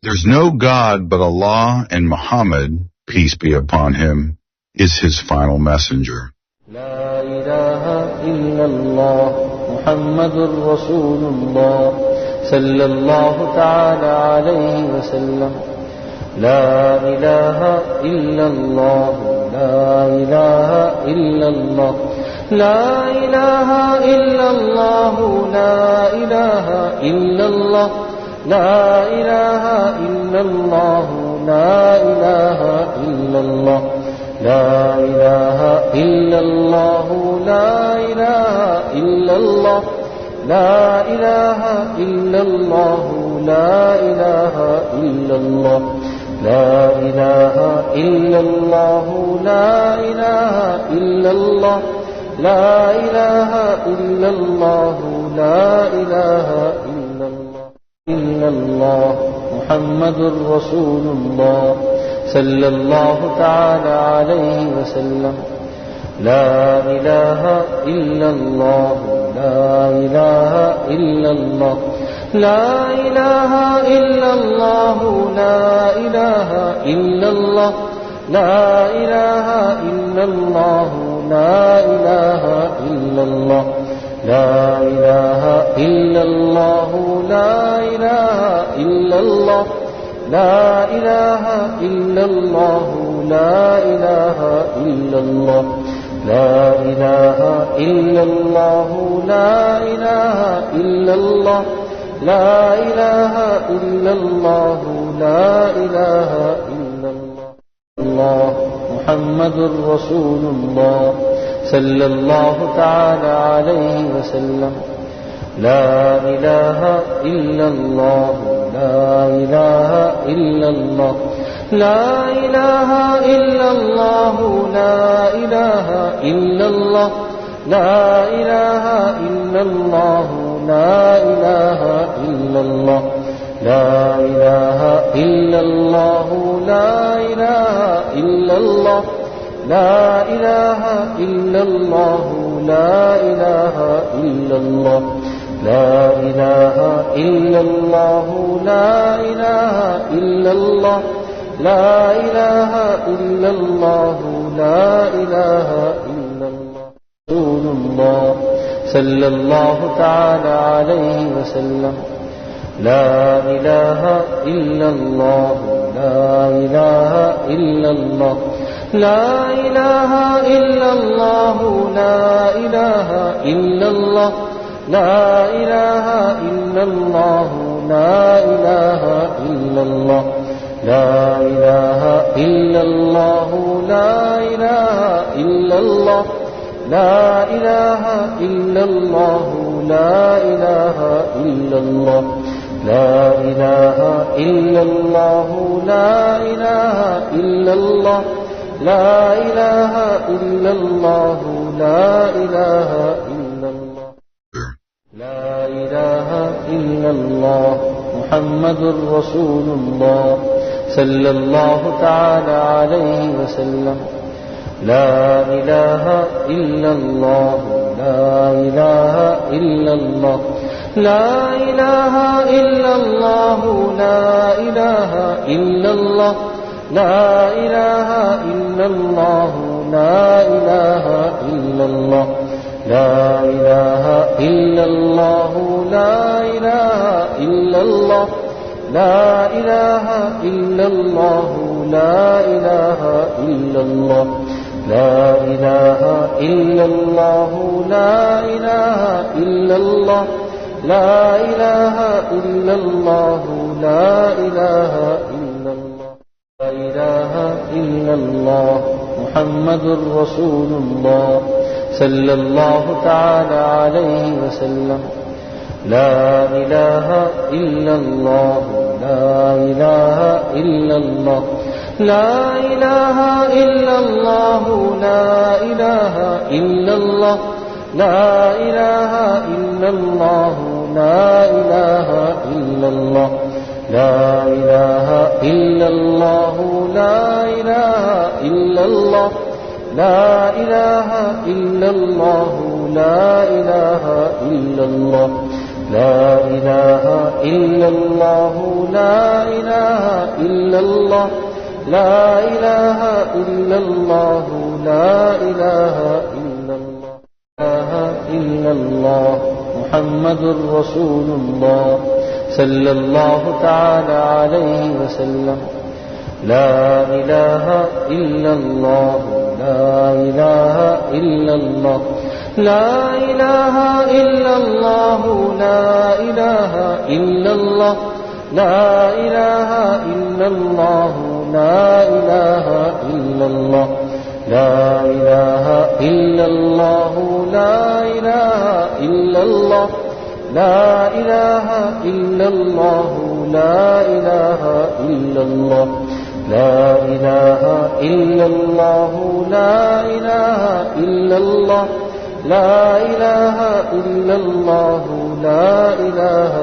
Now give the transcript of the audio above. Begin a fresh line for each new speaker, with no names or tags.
There's no God but Allah, and Muhammad, peace be upon him, is his final messenger.
لا إله إلا الله محمد رسول الله صلى الله تعالى عليه وسلم. لا إله إلا الله لا إله إلا الله لا إله إلا الله لا إله إلا الله لا إله إلا الله لا إله إلا الله لا إله إلا الله لا إله إلا الله لا إله إلا الله لا إله إلا الله لا إله إلا الله لا إله إلا الله لا إله إلا الله لا إله إلا الله إلا الله محمد رسول الله صلى الله تعالى عليه وسلم. لا إله إلا الله لا إله إلا الله لا إله إلا الله لا إله إلا الله لا إله إلا الله لا إله إلا الله لا إله إلا الله لا إله إلا الله لا إله إلا الله لا إله إلا الله لا إله إلا الله لا إله إلا الله لا إله إلا الله لا إله إلا الله. الله محمد رسول الله صلى الله تعالى عليه وسلم. لا إله إلا الله لا إله إلا الله لا إله إلا الله لا إله إلا الله لا إله إلا الله لا إله إلا الله لا إله إلا الله لا إله إلا الله لا إله إلا الله لا إله إلا الله لا إله إلا الله لا إله إلا الله لا إله إلا الله لا إله إلا الله. رسول الله صلى الله تعالى عليه وسلم. لا إله إلا الله لا إله إلا الله لا إله إلا الله لا إله إلا الله لا إله إلا الله لا إله إلا الله لا إله إلا الله لا إله إلا الله لا إله إلا الله لا إله إلا الله لا إله إلا الله لا إله إلا الله لا إله إلا الله لا إله إلا الله لا إله إلا الله محمد رسول الله صلى الله تعالى عليه وسلم. لا إله إلا الله لا إله إلا الله لا إله إلا الله لا إله إلا الله لا إله إلا الله لا إله إلا الله لا إله إلا الله لا إله إلا الله لا إله إلا الله لا إله إلا الله لا إله إلا الله لا إله إلا الله لا إله إلا الله لا إله إلا الله لا إله إلا الله محمد رسول الله صلى الله تعالى عليه وسلم. لا إله إلا الله لا إله إلا الله لا إله إلا الله لا إله إلا الله لا إله إلا الله لا إله إلا الله لا إله إلا الله لا إله إلا الله لا إله إلا الله لا إله إلا الله لا إله إلا الله لا إله إلا الله لا إله إلا الله لا إله إلا الله لا إله إلا الله محمد رسول الله صلى الله تعالى عليه وسلم لا إله إلا الله لا إله إلا الله لا إله إلا الله لا إله إلا الله لا إله إلا الله لا إله إلا الله لا إله إلا الله لا إله إلا الله لا إله إلا الله لا إله إلا الله لا إله إلا الله لا إله إلا الله لا إله إلا الله لا إله